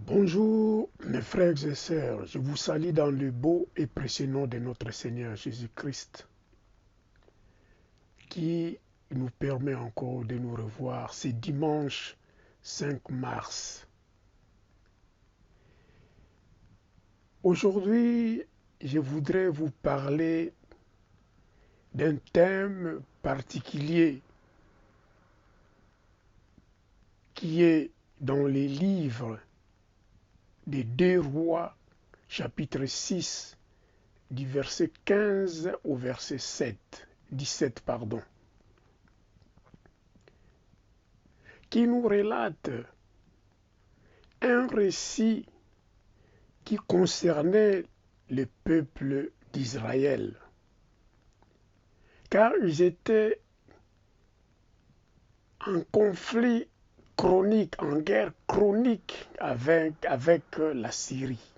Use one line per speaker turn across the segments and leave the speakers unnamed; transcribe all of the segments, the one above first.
Bonjour mes frères et sœurs, je vous salue dans le beau et précieux nom de notre Seigneur Jésus-Christ qui nous permet encore de nous revoir ce dimanche 5 mars. Aujourd'hui, je voudrais vous parler d'un thème particulier qui est dans les livres des 2 Rois, chapitre 6, du verset 15 au verset 17, qui nous relate un récit qui concernait le peuple d'Israël, car ils étaient en conflit chronique, en guerre chronique avec la Syrie.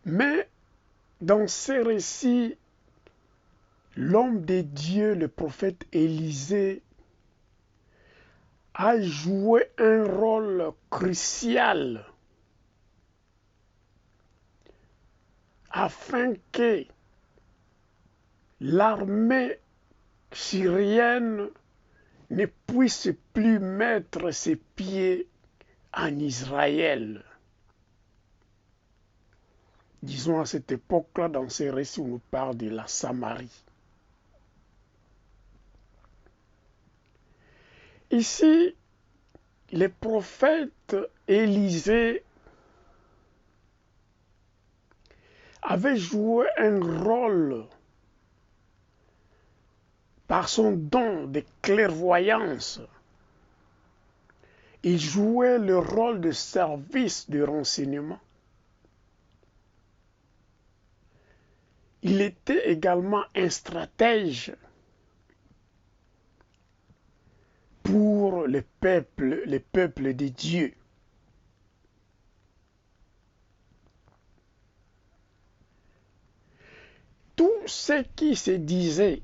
Mais dans ces récits, l'homme de Dieu, le prophète Élisée, a joué un rôle crucial afin que l'armée syrienne ne puisse plus mettre ses pieds en Israël. Disons à cette époque-là, dans ces récits, on nous parle de la Samarie. Ici, le prophète Élisée avait joué un rôle par son don de clairvoyance. Il jouait le rôle de service de renseignement. Il était également un stratège pour le peuple de Dieu. Tout ce qui se disait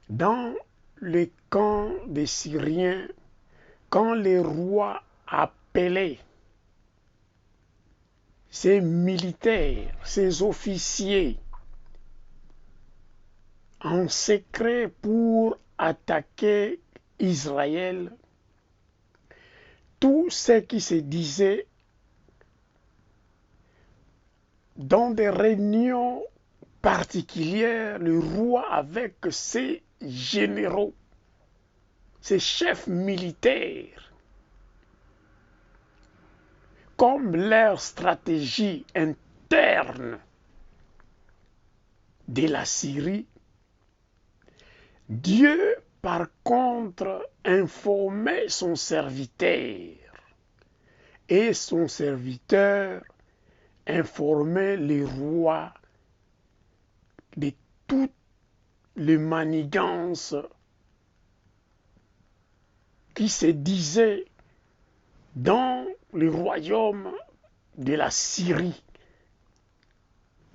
dans le camp des Syriens, quand les rois appelaient ces militaires, ces officiers, en secret pour attaquer Israël, tout ce qui se disait dans des réunions particulières, le roi avec ses généraux, ses chefs militaires, comme leur stratégie interne de la Syrie, Dieu, par contre, informait son serviteur et son serviteur informait les rois de toutes les manigances qui se disaient dans le royaume de la Syrie.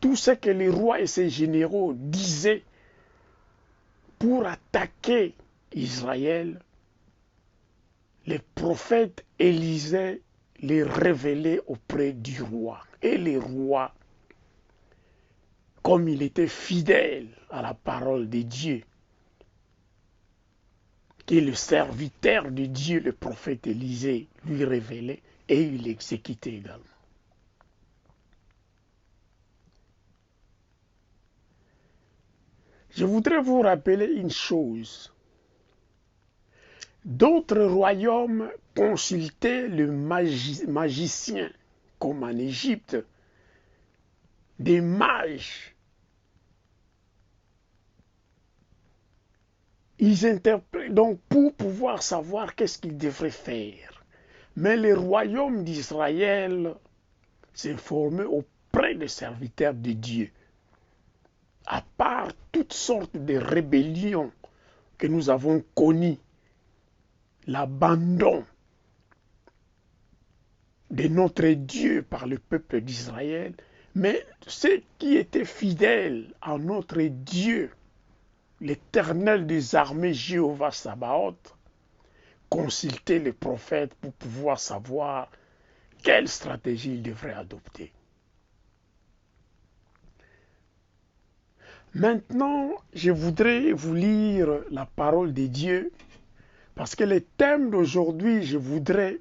Tout ce que les rois et ses généraux disaient pour attaquer Israël, les prophètes Élisée les révélaient auprès du roi. Et le roi, comme il était fidèle à la parole de Dieu, que le serviteur de Dieu, le prophète Élisée, lui révélait, et il l'exécutait également. Je voudrais vous rappeler une chose. D'autres royaumes consultaient le magicien, comme en Égypte, des mages. Ils interprètent donc pour pouvoir savoir qu'est-ce qu'ils devraient faire. Mais le royaume d'Israël s'informait auprès des serviteurs de Dieu. À part toutes sortes de rébellions que nous avons connues, l'abandon de notre Dieu par le peuple d'Israël, mais ceux qui étaient fidèles à notre Dieu, l'Éternel des armées, Jéhovah Sabaoth, consulter les prophètes pour pouvoir savoir quelle stratégie il devrait adopter. Maintenant, je voudrais vous lire la parole de Dieu parce que le thème d'aujourd'hui, je voudrais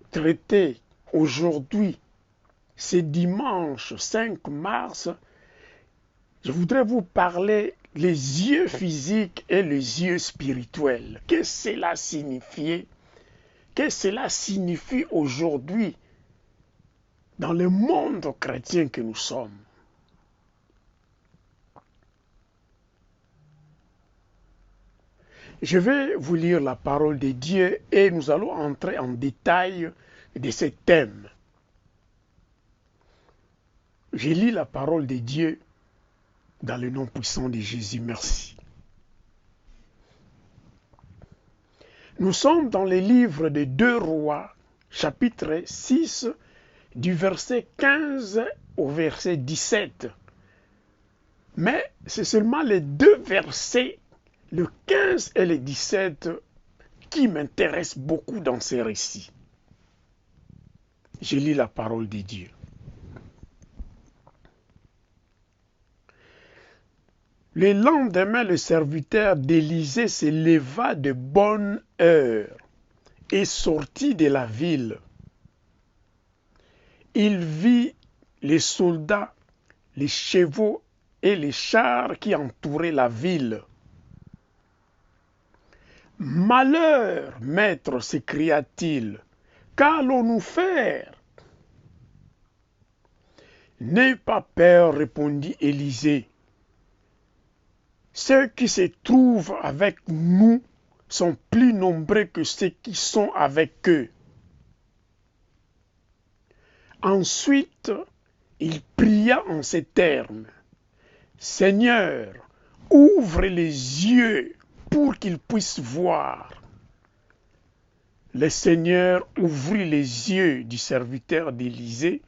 traiter aujourd'hui, c'est dimanche 5 mars, je voudrais vous parler les yeux physiques et les yeux spirituels. Qu'est-ce que cela signifie? Qu'est-ce que cela signifie aujourd'hui dans le monde chrétien que nous sommes? Je vais vous lire la parole de Dieu et nous allons entrer en détail de ce thème. Je lis la parole de Dieu dans le nom puissant de Jésus. Merci. Nous sommes dans le livre de 2 Rois, chapitre 6, du verset 15 au verset 17. Mais c'est seulement les deux versets, le 15 et le 17, qui m'intéressent beaucoup dans ces récits. Je lis la parole de Dieu. Le lendemain, le serviteur d'Élisée se leva de bonne heure et sortit de la ville. Il vit les soldats, les chevaux et les chars qui entouraient la ville. « Malheur, maître, s'écria-t-il, qu'allons-nous faire ?» « N'aie pas peur, répondit Élisée. Ceux qui se trouvent avec nous sont plus nombreux que ceux qui sont avec eux. Ensuite, il pria en ces termes. Seigneur, ouvre les yeux pour qu'ils puissent voir. Le Seigneur ouvrit les yeux du serviteur d'Élisée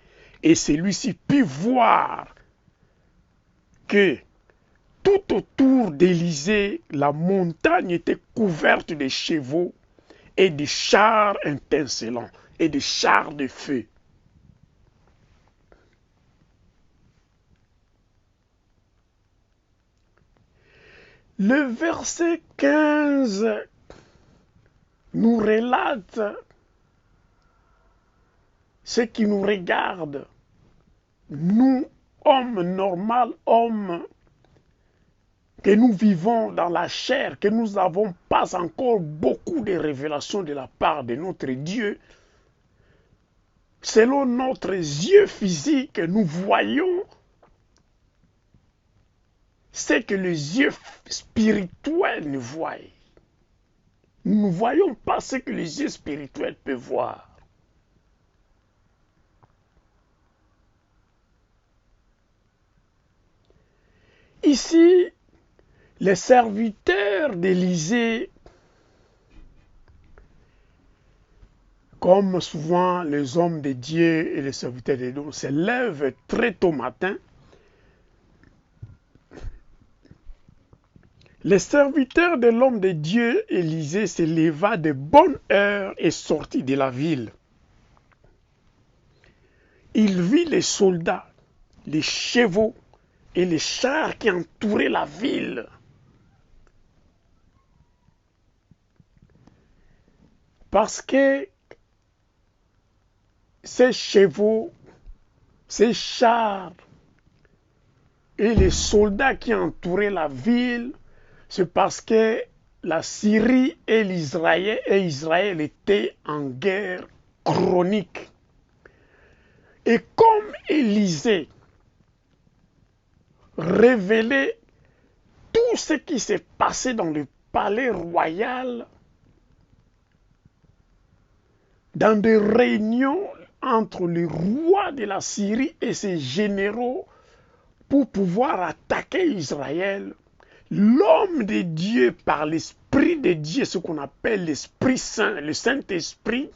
et celui-ci put voir que tout autour d'Élisée, la montagne était couverte de chevaux et de chars étincelants et de chars de feu. Le verset 15 nous relate ce qui nous regarde, nous, hommes normaux, hommes que nous vivons dans la chair, que nous n'avons pas encore beaucoup de révélations de la part de notre Dieu. Selon notre yeux physique, nous voyons ce que les yeux spirituels ne voient. Nous ne voyons pas ce que les yeux spirituels peuvent voir. Ici, les serviteurs d'Élisée, comme souvent les hommes de Dieu et les serviteurs de Dieu, se lèvent très tôt matin. Les serviteurs de l'homme de Dieu, Élisée, se leva de bonne heure et sortit de la ville. Il vit les soldats, les chevaux et les chars qui entouraient la ville. Parce que ces chevaux, ces chars et les soldats qui entouraient la ville, c'est parce que la Syrie et Israël étaient en guerre chronique. Et comme Élisée révélait tout ce qui s'est passé dans le palais royal, dans des réunions entre le roi de la Syrie et ses généraux pour pouvoir attaquer Israël, l'homme de Dieu, par l'Esprit de Dieu, ce qu'on appelle l'Esprit Saint, le Saint-Esprit,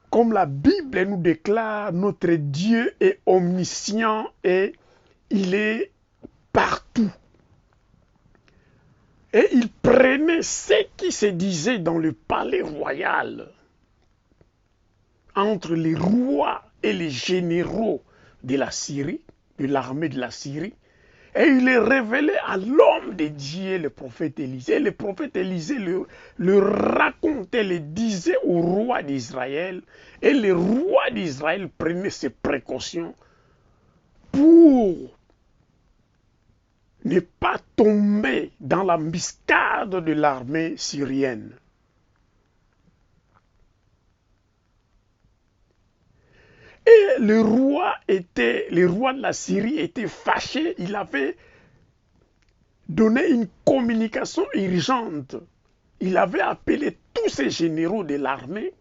comme la Bible nous déclare, notre Dieu est omniscient et il est partout. Et il prenait ce qui se disait dans le palais royal entre les rois et les généraux de la Syrie, de l'armée de la Syrie, et il les révélait à l'homme de Dieu, le prophète Élisée. Et le prophète Élisée le racontait, le disait au roi d'Israël, et le roi d'Israël prenait ses précautions pour ne pas tomber dans l'embuscade de l'armée syrienne. Et le roi de la Syrie était fâché, il avait donné une communication urgente. Il avait appelé tous ces généraux de l'armée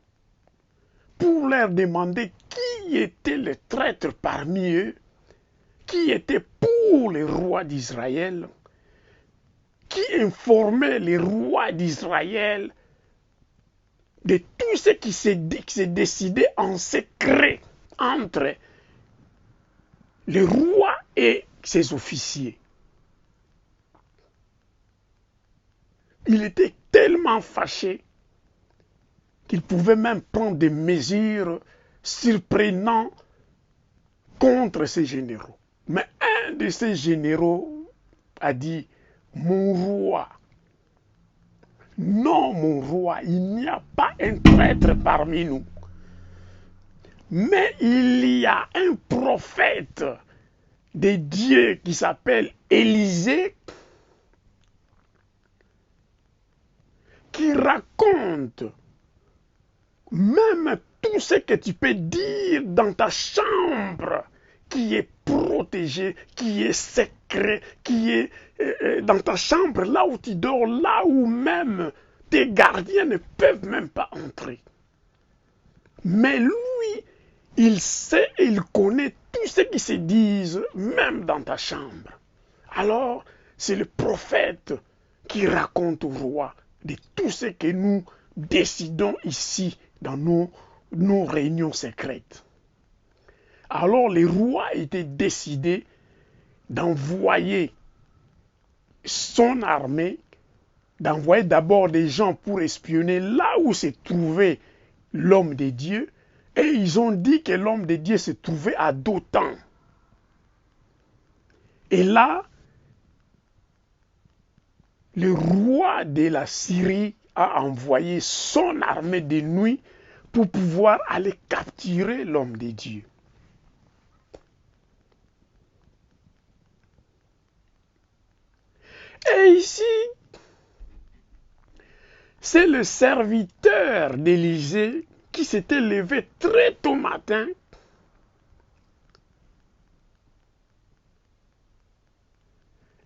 pour leur demander qui était le traître parmi eux, qui était pour le roi d'Israël, qui informait le roi d'Israël de tout ce qui s'est décidé en secret entre le roi et ses officiers. Il était tellement fâché qu'il pouvait même prendre des mesures surprenantes contre ces généraux. Mais un de ces généraux a dit, mon roi, non mon roi, il n'y a pas un traître parmi nous. Mais il y a un prophète de Dieu qui s'appelle Élisée, qui raconte même tout ce que tu peux dire dans ta chambre, qui est protégé, qui est secret, qui est dans ta chambre, là où tu dors, là où même tes gardiens ne peuvent même pas entrer. Mais lui, il sait et il connaît tout ce qui se dit, même dans ta chambre. Alors, c'est le prophète qui raconte au roi de tout ce que nous décidons ici dans nos réunions secrètes. Alors, le roi était décidé d'envoyer son armée, d'envoyer d'abord des gens pour espionner là où se trouvait l'homme de Dieu. Et ils ont dit que l'homme de Dieu se trouvait à Dothan. Et là, le roi de la Syrie a envoyé son armée de nuit pour pouvoir aller capturer l'homme de Dieu. Et ici, c'est le serviteur d'Élisée qui s'était levé très tôt matin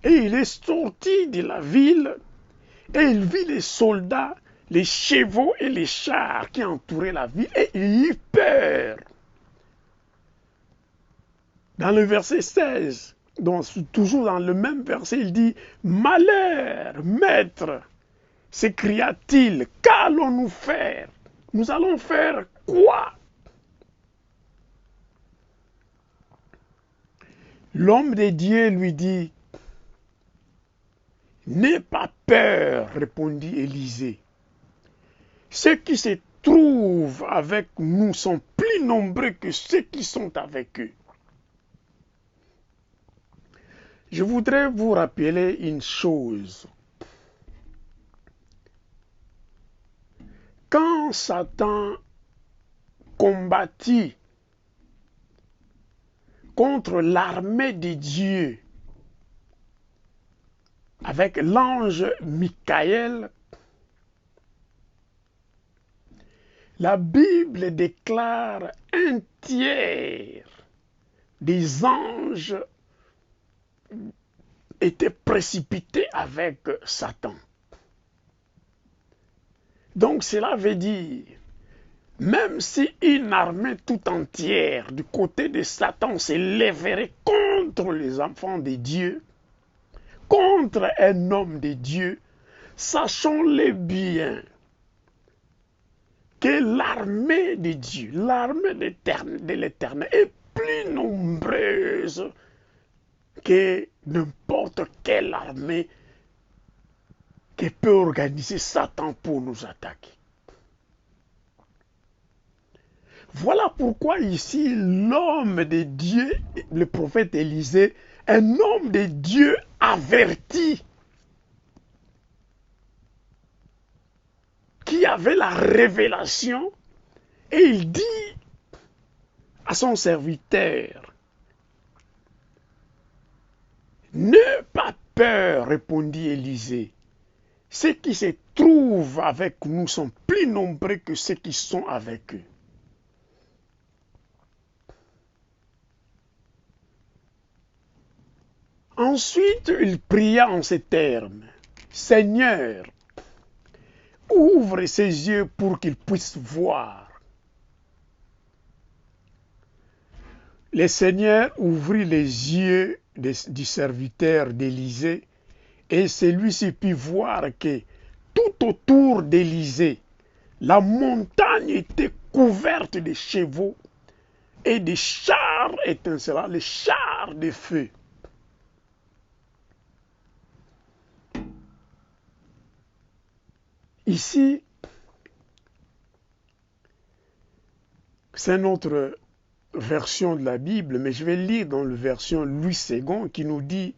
et il est sorti de la ville et il vit les soldats, les chevaux et les chars qui entouraient la ville et il eut peur. Dans le verset 16, donc toujours dans le même verset, il dit « Malheur, maître !» s'écria-t-il, « Qu'allons-nous faire? Nous allons faire quoi ?» L'homme de Dieu lui dit, « N'aie pas peur, répondit Élisée. Ceux qui se trouvent avec nous sont plus nombreux que ceux qui sont avec eux. » Je voudrais vous rappeler une chose. Quand Satan combattit contre l'armée de Dieu avec l'ange Michael, la Bible déclare un tiers des anges étaient précipités avec Satan. Donc cela veut dire, même si une armée tout entière du côté de Satan s'élèverait contre les enfants de Dieu, contre un homme de Dieu, sachons-le bien, que l'armée de Dieu, l'armée de l'Éternel est plus nombreuse que n'importe quelle armée que peut organiser Satan pour nous attaquer. Voilà pourquoi ici l'homme de Dieu, le prophète Élisée, un homme de Dieu averti, qui avait la révélation, et il dit à son serviteur, « N'aie pas peur, répondit Élisée. Ceux qui se trouvent avec nous sont plus nombreux que ceux qui sont avec eux. » Ensuite, il pria en ces termes, « Seigneur, ouvre ses yeux pour qu'il puisse voir. » Le Seigneur ouvrit les yeux du serviteur d'Élisée, et celui-ci put voir que tout autour d'Élisée, la montagne était couverte de chevaux et de chars étincelants, les chars de feu. Ici, c'est notre version de la Bible, mais je vais lire dans la version Louis II qui nous dit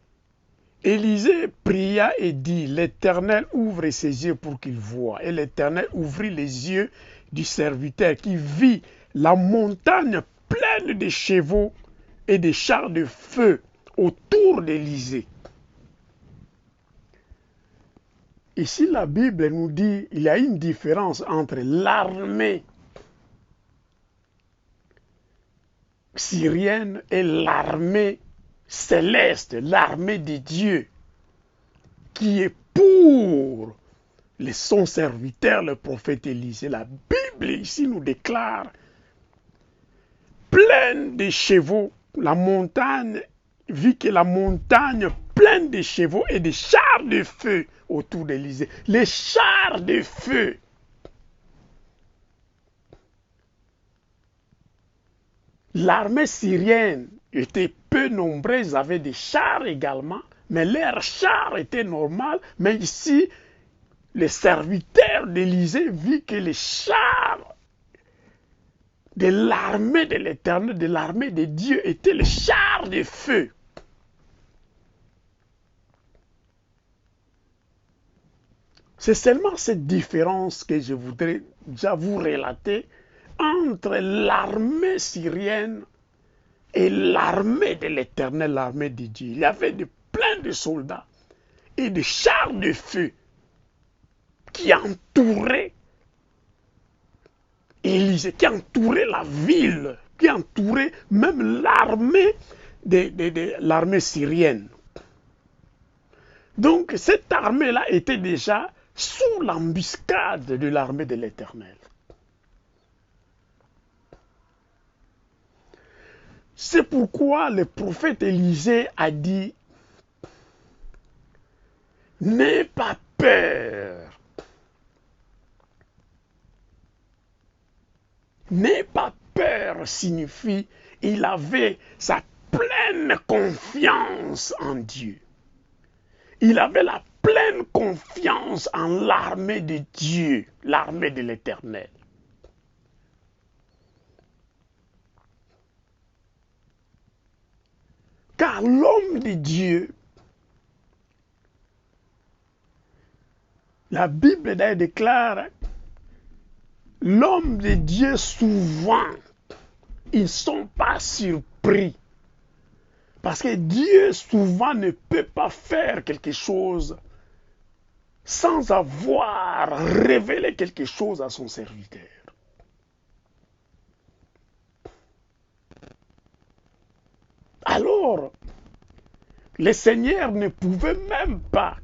« Élisée pria et dit, l'Éternel ouvre ses yeux pour qu'il voie. Et l'Éternel ouvrit les yeux du serviteur qui vit la montagne pleine de chevaux et de chars de feu autour d'Élisée. » Ici, la Bible nous dit qu'il y a une différence entre l'armée syrienne et l'armée céleste, l'armée de Dieu, qui est pour son serviteur, le prophète Élisée. La Bible ici nous déclare pleine de chevaux, la montagne, vit que la montagne pleine de chevaux et de chars de feu autour d'Élisée. Les chars de feu. L'armée syrienne était peu nombreuse, avait des chars également, mais leurs chars étaient normaux. Mais ici, les serviteurs d'Élisée vit que les chars de l'armée de l'Éternel, de l'armée de Dieu, étaient les chars de feu. C'est seulement cette différence que je voudrais déjà vous relater entre l'armée syrienne et l'armée de l'Éternel, l'armée de Dieu. Il y avait plein de soldats et de chars de feu qui entouraient Élisée, qui entouraient la ville, qui entouraient même l'armée l'armée syrienne. Donc cette armée-là était déjà sous l'embuscade de l'armée de l'Éternel. C'est pourquoi le prophète Élisée a dit « N'aie pas peur. N'aie pas peur » signifie il avait sa pleine confiance en Dieu. Il avait la pleine confiance en l'armée de Dieu, l'armée de l'Éternel. Car l'homme de Dieu, la Bible d'ailleurs déclare, l'homme de Dieu souvent, ils ne sont pas surpris. Parce que Dieu souvent ne peut pas faire quelque chose sans avoir révélé quelque chose à son serviteur. Alors, le Seigneur ne pouvait même pas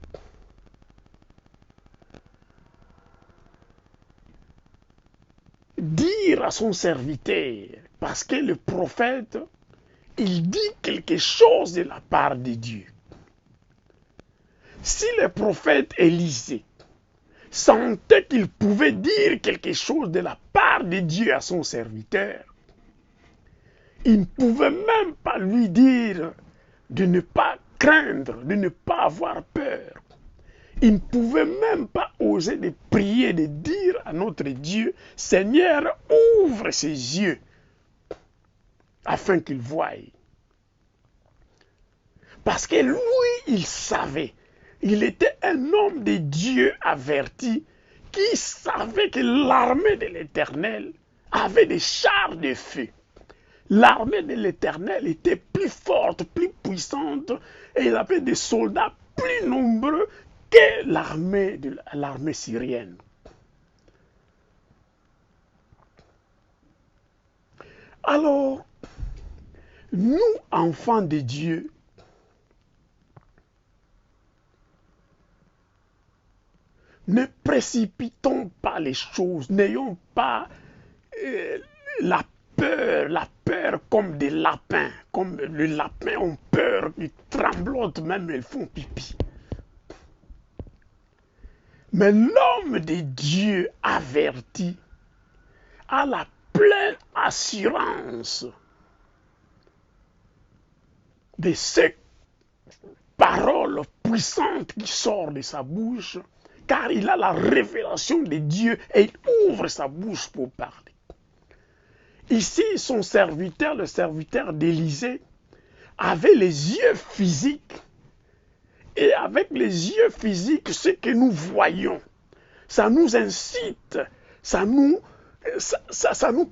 dire à son serviteur, parce que le prophète, il dit quelque chose de la part de Dieu. Si le prophète Élisée sentait qu'il pouvait dire quelque chose de la part de Dieu à son serviteur, il ne pouvait même pas lui dire de ne pas craindre, de ne pas avoir peur. Il ne pouvait même pas oser de prier, de dire à notre Dieu, Seigneur, ouvre ses yeux afin qu'il voie. Parce que lui, il savait, il était un homme de Dieu averti, qui savait que l'armée de l'Éternel avait des chars de feu. L'armée de l'Éternel était plus forte, plus puissante, et il avait des soldats plus nombreux que l'armée syrienne. Alors, nous, enfants de Dieu, ne précipitons pas les choses, n'ayons pas la peur comme des lapins. Comme les lapins ont peur, ils tremblotent même, ils font pipi. Mais l'homme de Dieu averti a la pleine assurance de ces paroles puissantes qui sortent de sa bouche, car il a la révélation de Dieu et il ouvre sa bouche pour parler. Ici, son serviteur, le serviteur d'Élisée, avait les yeux physiques. Et avec les yeux physiques, ce que nous voyons, ça nous incite, ça nous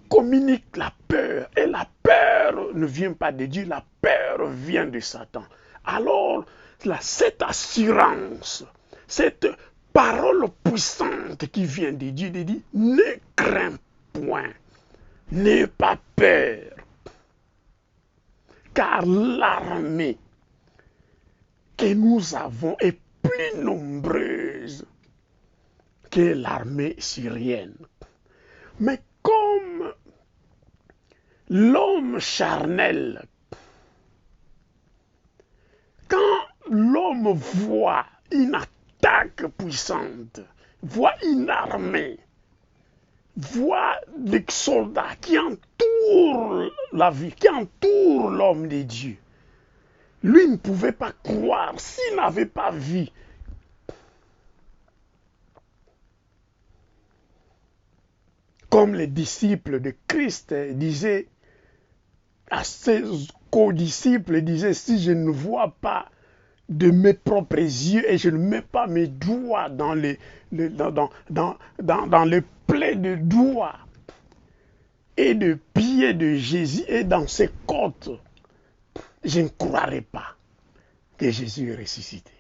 communique la peur. Et la peur ne vient pas de Dieu, la peur vient de Satan. Alors, cette assurance, cette parole puissante qui vient de Dieu, dit, ne crains point, n'aie pas peur, car l'armée que nous avons est plus nombreuse que l'armée syrienne. Mais comme l'homme charnel, quand l'homme voit une attaque puissante, voit une armée, voit des soldats qui entourent la vie, qui entourent l'homme de Dieu, lui ne pouvait pas croire s'il n'avait pas vu. Comme les disciples de Christ disaient à ses co-disciples, disaient, si je ne vois pas de mes propres yeux et je ne mets pas mes doigts dans les plaies de doigts et de pieds de Jésus et dans ses côtes, je ne croirai pas que Jésus est ressuscité.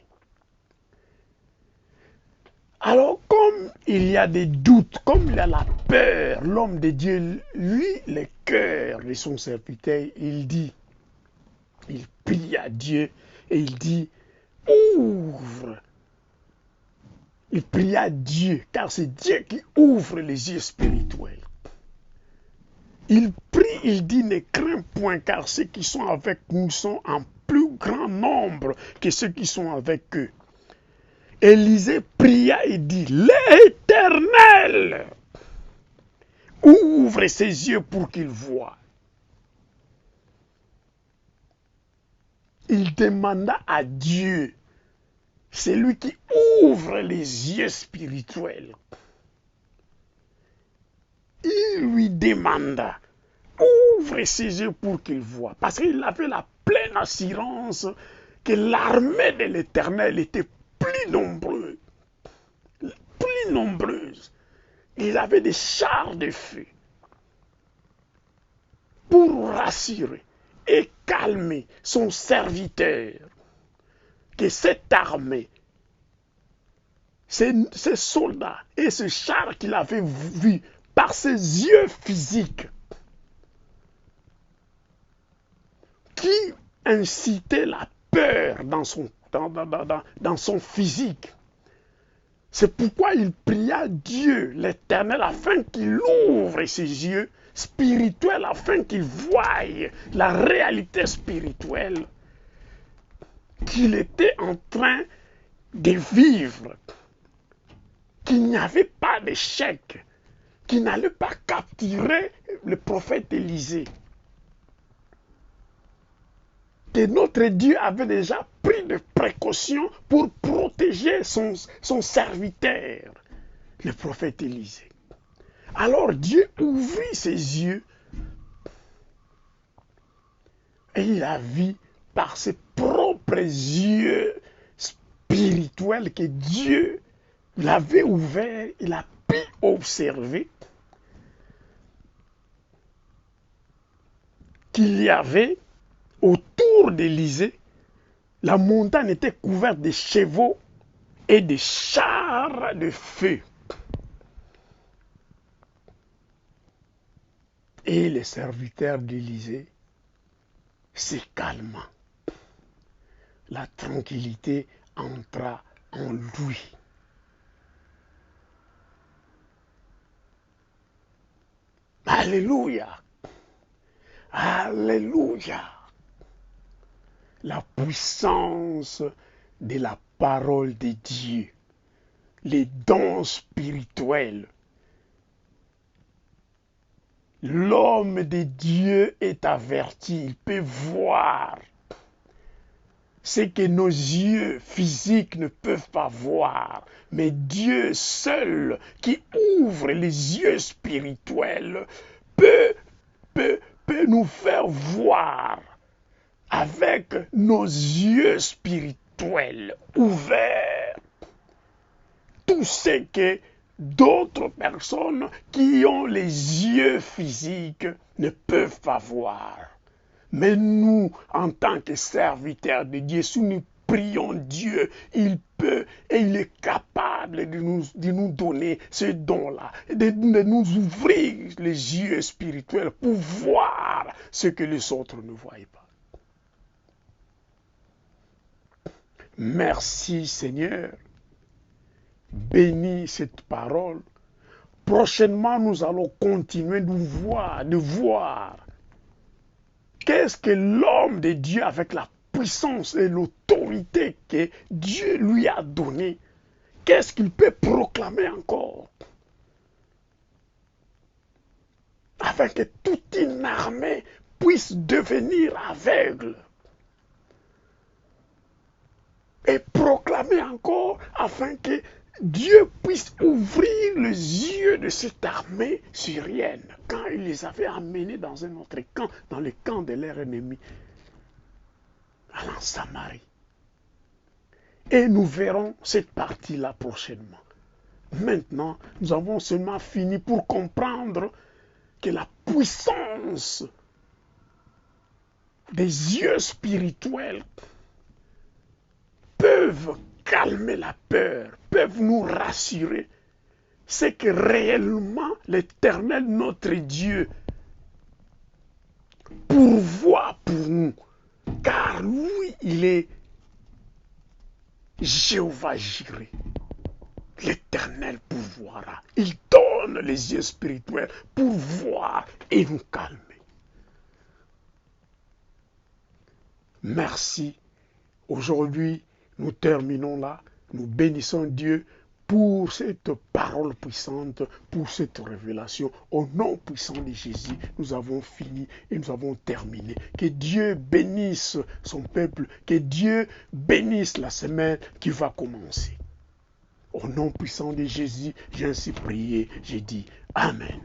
Alors, comme il y a des doutes, comme il y a la peur, l'homme de Dieu, lui, le cœur de son serviteur, il prie à Dieu et il dit, ouvre. Il prie à Dieu, car c'est Dieu qui ouvre les yeux spirituels. Il prie, il dit, ne crains point, car ceux qui sont avec nous sont en plus grand nombre que ceux qui sont avec eux. Élisée pria et dit, l'Éternel ouvre ses yeux pour qu'il voie. Il demanda à Dieu, c'est lui qui ouvre les yeux spirituels. Il lui demanda, ouvre ses yeux pour qu'il voie. Parce qu'il avait la pleine assurance que l'armée de l'Éternel était plus nombreuse. Plus nombreuse. Il avait des chars de feu pour rassurer et calmer son serviteur. Que cette armée, ces soldats et ce char qu'il avait vu par ses yeux physiques, qui incitait la peur dans son physique. C'est pourquoi il pria Dieu, l'Éternel, afin qu'il ouvre ses yeux spirituels, afin qu'il voie la réalité spirituelle qu'il était en train de vivre. qu'il n'y avait pas d'échec, qu'il n'allait pas capturer le prophète Élisée. Que notre Dieu avait déjà pris des précautions pour protéger son serviteur, le prophète Élisée. Alors Dieu ouvrit ses yeux et il a vu par ses propres yeux spirituels que Dieu l'avait ouvert, il a pu observer qu'il y avait autour d'Élysée, la montagne était couverte de chevaux et de chars de feu. Et les serviteurs d'Élysée se calma. La tranquillité entra en lui. Alléluia. Alléluia. La puissance de la parole de Dieu, les dons spirituels. L'homme de Dieu est averti, il peut voir ce que nos yeux physiques ne peuvent pas voir. Mais Dieu seul, qui ouvre les yeux spirituels, peut nous faire voir avec nos yeux spirituels ouverts tout ce que d'autres personnes qui ont les yeux physiques ne peuvent pas voir. Mais nous, en tant que serviteurs de Dieu, si nous prions Dieu, il peut et il est capable de nous donner ce don-là, de nous ouvrir les yeux spirituels pour voir ce que les autres ne voient pas. Merci Seigneur. Bénis cette parole. Prochainement, nous allons continuer de voir qu'est-ce que l'homme de Dieu, avec la puissance et l'autorité que Dieu lui a donnée, qu'est-ce qu'il peut proclamer encore, afin que toute une armée puisse devenir aveugle. Et proclamer encore afin que Dieu puisse ouvrir les yeux de cette armée syrienne quand il les avait amenés dans un autre camp, dans le camp de leur ennemi, en Samarie. Et nous verrons cette partie-là prochainement. Maintenant, nous avons seulement fini pour comprendre que la puissance des yeux spirituels peuvent calmer la peur, peuvent nous rassurer. C'est que réellement l'Éternel, notre Dieu, pourvoit pour nous. Car lui, il est Jéhovah Jireh. L'Éternel pourvoira. Il donne les yeux spirituels pour voir et nous calmer. Merci. Aujourd'hui, nous terminons là. Nous bénissons Dieu pour cette parole puissante, pour cette révélation. Au nom puissant de Jésus, nous avons fini et nous avons terminé. Que Dieu bénisse son peuple, que Dieu bénisse la semaine qui va commencer. Au nom puissant de Jésus, j'ai ainsi prié, j'ai dit Amen.